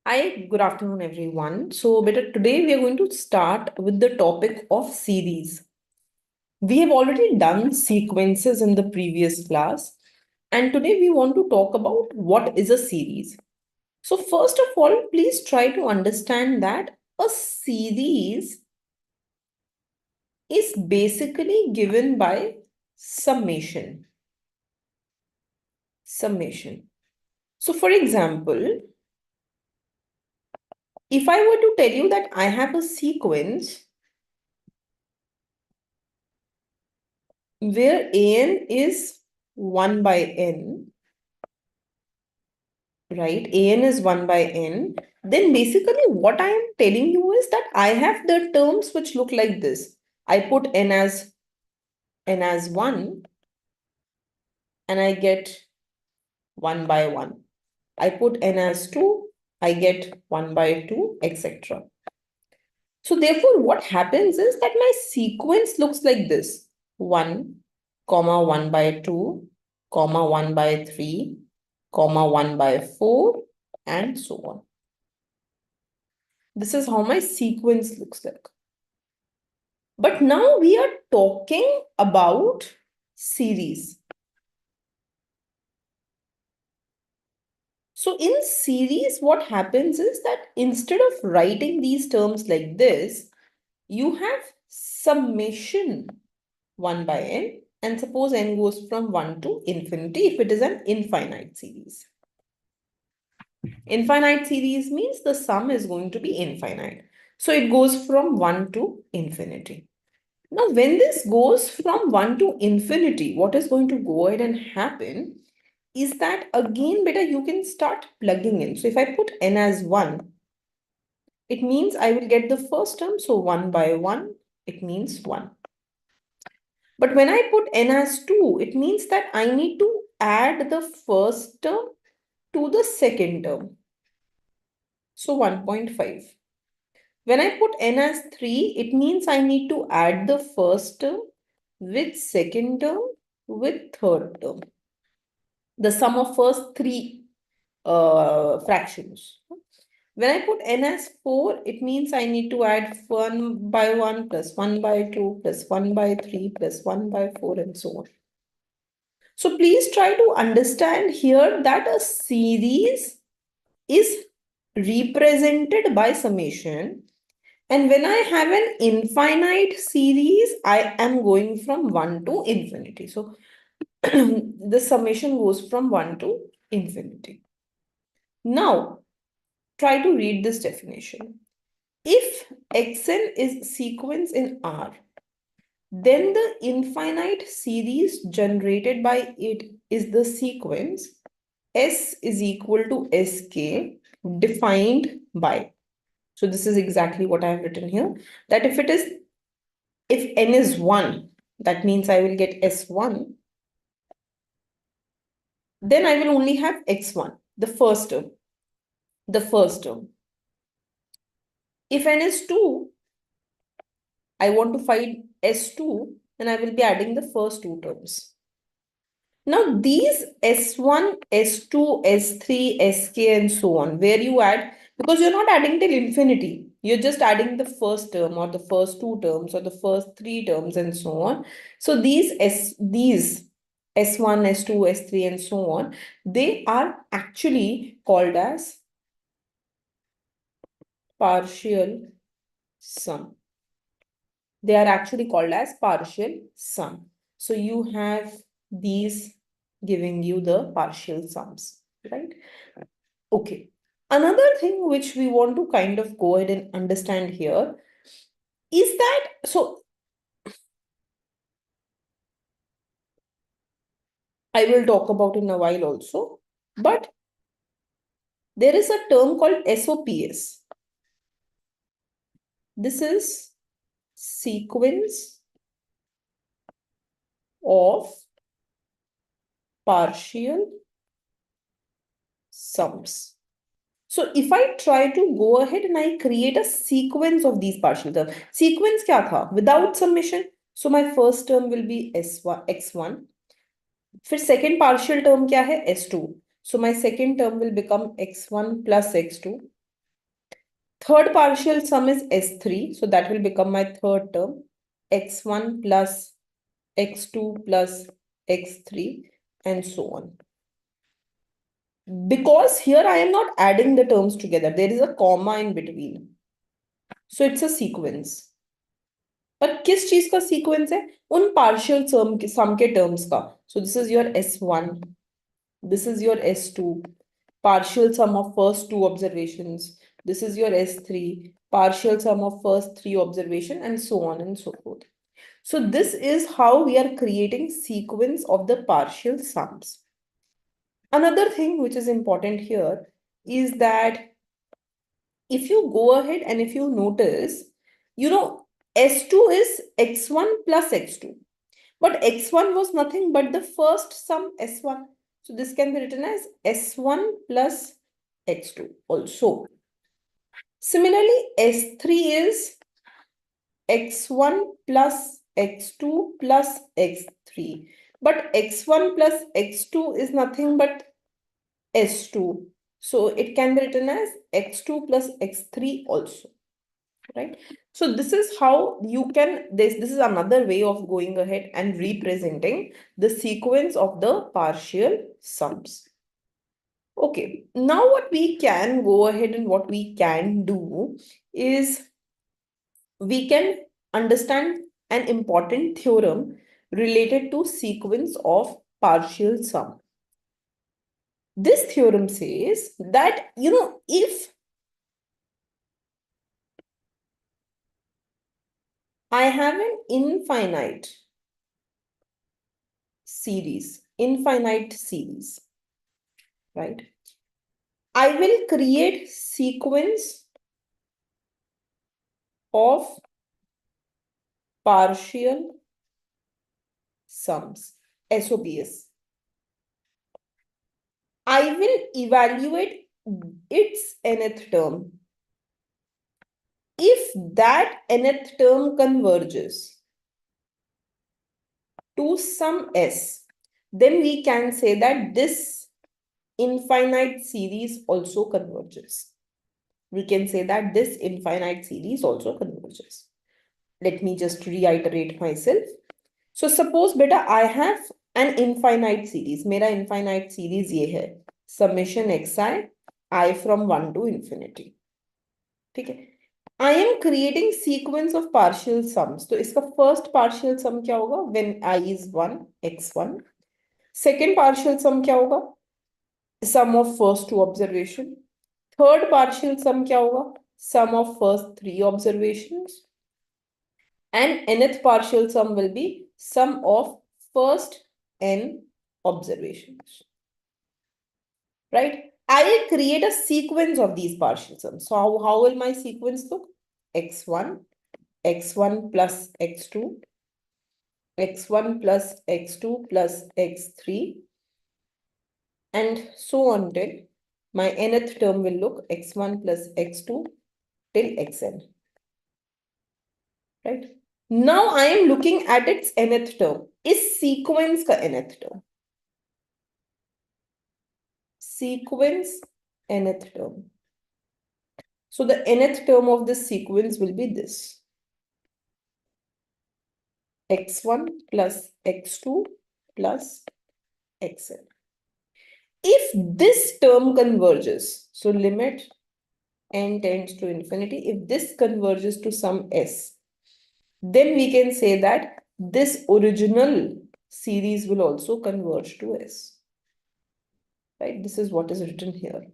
Hi, good afternoon, everyone. So, today we are going to start with the topic of series. We have already done sequences in the previous class, and today we want to talk about what is a series. So, first of all, please try to understand that a series is basically given by summation. Summation. So, for example, if I were to tell you that I have a sequence where an is 1 by n, right? An is 1 by n. Then basically what I am telling you is that I have the terms which look like this. I put n as 1 and I get 1 by 1. I put n as 2, I get 1 by 2, etc. So therefore what happens is that my sequence looks like this. 1, comma 1 by 2, comma 1 by 3, comma 1 by 4, and so on. This is how my sequence looks like. But now we are talking about series. So in series, what happens is that instead of writing these terms like this, you have summation 1 by n, and suppose n goes from 1 to infinity if it is an infinite series. Infinite series means the sum is going to be infinite. So it goes from 1 to infinity. Now, when this goes from 1 to infinity, what is going to go ahead and happen is that again, you can start plugging in. So if I put n as 1, it means I will get the first term. So 1 by 1, it means 1. But when I put n as 2, it means that I need to add the first term to the second term. So 1.5. When I put n as 3, it means I need to add the first term with second term with third term. The sum of first three fractions. When I put n as 4, it means I need to add 1 by 1 plus 1 by 2 plus 1 by 3 plus 1 by 4 and so on. So please try to understand here that a series is represented by summation. And when I have an infinite series, I am going from 1 to infinity. So the summation goes from 1 to infinity. Now, try to read this definition. If xn is sequence in R, then the infinite series generated by it is the sequence S is equal to Sk defined by. So this is exactly what I have written here. That if n is 1, that means I will get S1. Then I will only have x1, the first term. If n is 2, I want to find S2, and I will be adding the first two terms. Now these S1, S2, S3, Sk and so on, where you add, because you're not adding till infinity, you're just adding the first term or the first two terms or the first three terms and so on. So these S1, S2, S3 and so on, they are actually called as partial sum. They are actually called as partial sum. So you have these giving you the partial sums, right? Okay. Another thing which we want to kind of go ahead and understand here is that, so I will talk about in a while also, but there is a term called SOPS. This is sequence of partial sums. So if I try to go ahead and I create a sequence of these partial terms, sequence kya tha? Without summation. So my first term will be S1, X1. फिर second partial term क्या है? S2. So my second term will become X1 plus X2. Third partial sum is S3. So that will become my third term. X1 plus X2 plus X3 and so on. Because here I am not adding the terms together. There is a comma in between. So it's a sequence. पर किस चीज का sequence है उन partial सम के terms का so this is your S1, this is your S2, partial sum of first two observations, this is your S3, partial sum of first three observation, and so on and so forth. So this is how we are creating sequence of the partial sums. Another thing which is important here is that if you go ahead and if you notice, S2 is X1 plus X2. But X1 was nothing but the first sum S1. So this can be written as S1 plus X2 also. Similarly, S3 is X1 plus X2 plus X3. But X1 plus X2 is nothing but S2. So it can be written as X2 plus X3 also. Right? So this is how you can, this is another way of going ahead and representing the sequence of the partial sums. Okay, now what we can go ahead and what we can do is we can understand an important theorem related to sequence of partial sum. This theorem says that, if I have an infinite series, right? I will create sequence of partial sums, SOPs. I will evaluate its nth term. If that nth term converges to some S, then we can say that this infinite series also converges. We can say that this infinite series also converges. Let me just reiterate myself. So suppose beta I have an infinite series. मेरा infinite series ये है summation xi I from 1 to infinity. ठीक है. I am creating sequence of partial sums. तो इसका first partial sum क्या होगा? When I is 1, x1. Second partial sum क्या होगा? Sum of first two observation. Third partial sum क्या होगा? Sum of first three observations. And nth partial sum will be sum of first n observations. Right? I create a sequence of these partial sums. So how will my sequence look? X1, X1 plus X2, X1 plus X2 plus X3, and so on till my nth term will look X1 plus X2 till Xn. Right? Now I am looking at its nth term. Is sequence ka nth term? Sequence nth term. So the nth term of this sequence will be this. X1 plus X2 plus Xn. If this term converges, so limit n tends to infinity, if this converges to some S, then we can say that this original series will also converge to S. Right? This is what is written here.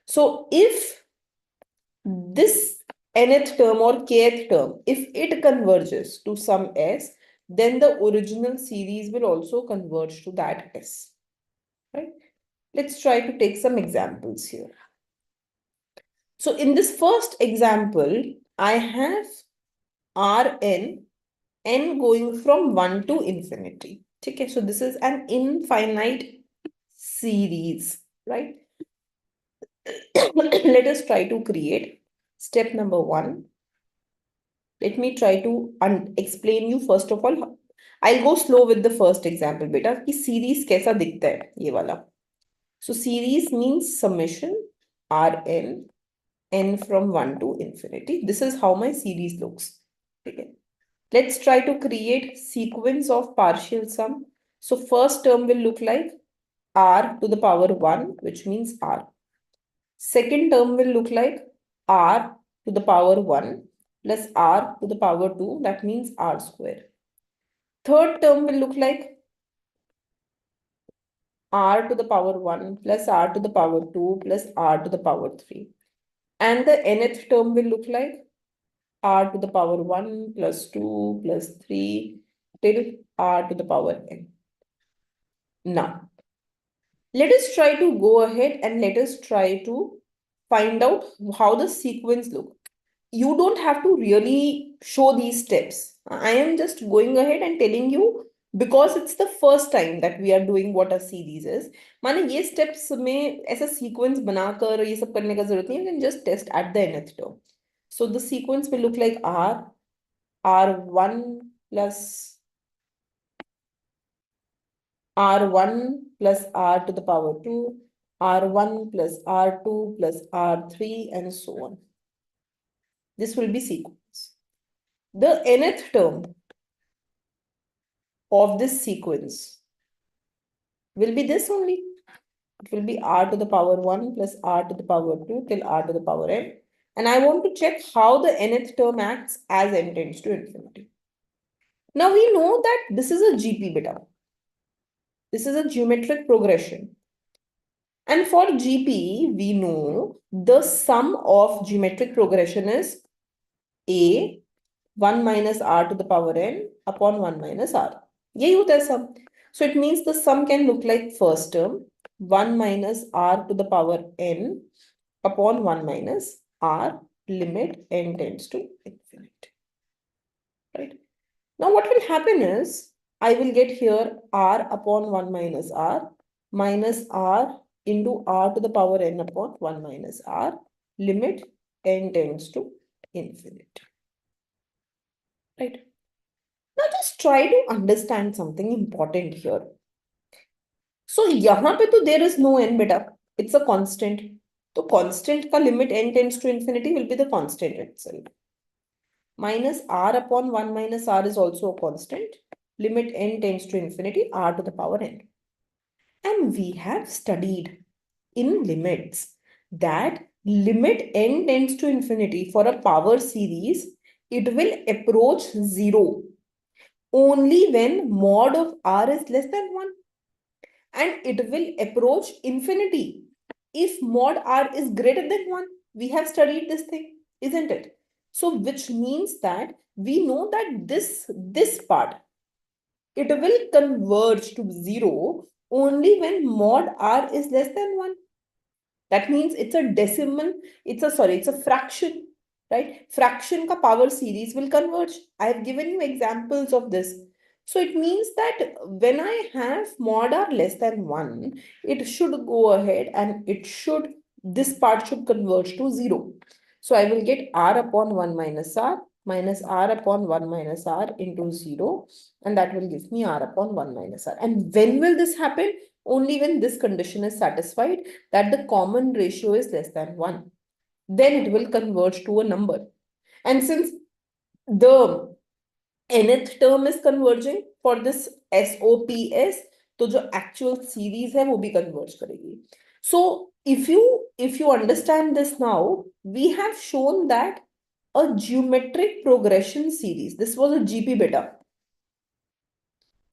So if this nth term or kth term, if it converges to some S, then the original series will also converge to that S. Right? Let's try to take some examples here. So in this first example, I have Rn, n going from 1 to infinity. Okay, so this is an infinite series, right? Let us try to create step number 1. Let me try to explain you first of all. I'll go slow with the first example, beta. कि series कैसा दिखता है ये वाला. So series means summation Rn n from 1 to infinity. This is how my series looks. Okay. Let's try to create sequence of partial sum. So first term will look like r to the power 1, which means r. Second term will look like r to the power 1 plus r to the power 2, that means r square. Third term will look like r to the power 1 plus r to the power 2 plus r to the power 3. And the nth term will look like r to the power 1 plus 2 plus 3 till r to the power n. Now, let us try to go ahead and let us try to find out how the sequence look. You don't have to really show these steps. I am just going ahead and telling you because it's the first time that we are doing what a series is. माने ये steps में ऐसा sequence बनाकर ये सब करने का जरूरत नहीं है. You can just test at the nth term. So the sequence will look like R1 plus R1 plus R to the power 2, R1 plus R2 plus R3 and so on. This will be sequence. The nth term of this sequence will be this only. It will be R to the power 1 plus R to the power 2 till R to the power n. And I want to check how the nth term acts as n tends to infinity. Now we know that this is a GP beta. This is a geometric progression. And for GP, we know the sum of geometric progression is A 1 minus R to the power n upon 1 minus R. Yahi hota hai sum. So it means the sum can look like first term 1 minus R to the power n upon 1 minus R limit n tends to infinity. Right? Now what will happen is I will get here R upon 1 minus R minus R into R to the power n upon 1 minus R limit n tends to infinity. Right? Now just try to understand something important here. So यहाँ पे तो there is no n beta. It's a constant. So constant का limit n tends to infinity will be the constant itself. Minus R upon 1 minus R is also a constant. Limit n tends to infinity, R to the power n. And we have studied in limits that limit n tends to infinity for a power series, it will approach 0 only when mod of R is less than 1. And it will approach infinity if mod R is greater than 1. We have studied this thing, isn't it? So which means that we know that this part, it will converge to 0 only when mod R is less than 1. That means it's a decimal, it's a fraction, right? Fraction ka power series will converge. I have given you examples of this. So it means that when I have mod R less than 1, it should go ahead and this part should converge to 0. So I will get R upon 1 minus R minus R upon 1 minus R into 0. And that will give me R upon 1 minus R. And when will this happen? Only when this condition is satisfied, that the common ratio is less than 1. Then it will converge to a number. And since the nth term is converging for this SOPS, तो जो actual series है वो भी converge करेगी. So if you understand this now, we have shown that a geometric progression series, this was a GP beta,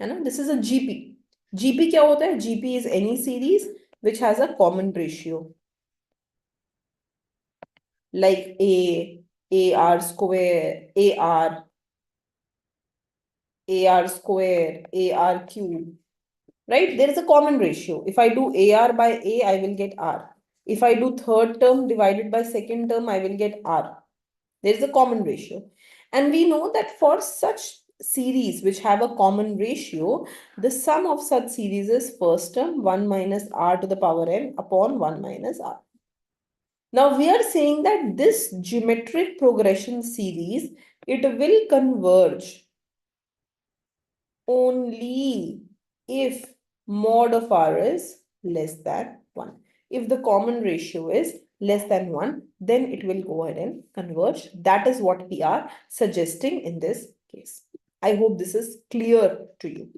है ना? This is a GP. GP क्या होता है? GP is any series which has a common ratio, like AR square, AR square, AR cube, right? There is a common ratio. If I do AR by A, I will get R. If I do third term divided by second term, I will get R. There is a common ratio. And we know that for such series which have a common ratio, the sum of such series is first term 1 minus R to the power n upon 1 minus R. Now we are saying that this geometric progression series, it will converge only if mod of R is less than 1. If the common ratio is less than 1, then it will go ahead and converge. That is what we are suggesting in this case. I hope this is clear to you.